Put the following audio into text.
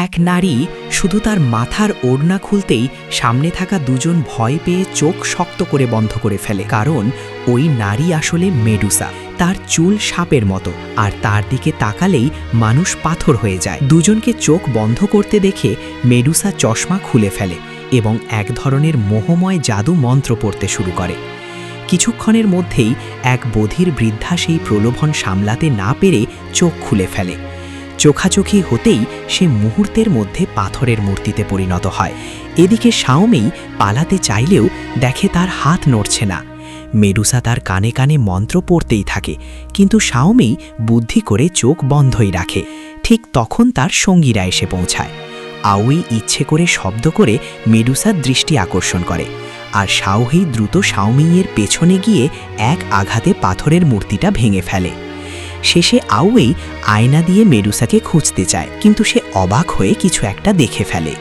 এক নারী শুধু তার মাথার ওড়না খুলতেই সামনে থাকা দুজন ভয় পেয়ে চোখ শক্ত করে বন্ধ করে ফেলে, কারণ ওই নারী আসলে মেডুসা। তার চুল সাপের মতো, আর তার দিকে তাকালেই মানুষ পাথর হয়ে যায়। দুজনকে চোখ বন্ধ করতে দেখে মেডুসা চশমা খুলে ফেলে এবং এক ধরনের মোহময় জাদু মন্ত্র পড়তে শুরু করে। কিছুক্ষণের মধ্যেই এক বধির বৃদ্ধা সেই প্রলোভন সামলাতে না পেরে চোখ খুলে ফেলে। চোখাচোখি হতেই সে মুহূর্তের মধ্যে পাথরের মূর্তিতে পরিণত হয়। এদিকে শাওমেই পালাতে চাইলেও দেখে তার হাত নড়ছে না। মেডুসা তার কানে কানে মন্ত্র পড়তেই থাকে, কিন্তু শাওমেই বুদ্ধি করে চোখ বন্ধই রাখে। ঠিক তখন তার সঙ্গীরা এসে পৌঁছায়। আউই ইচ্ছে করে শব্দ করে মেডুসার দৃষ্টি আকর্ষণ করে, আর শাওহেই দ্রুত শাওমেইয়ের পেছনে গিয়ে এক আঘাতে পাথরের মূর্তিটা ভেঙে ফেলে। শেষে আউই আয়না দিয়ে মেডুসাকে খুঁজতে চায়, কিন্তু সে অবাক হয়ে কিছু একটা দেখে ফেলে।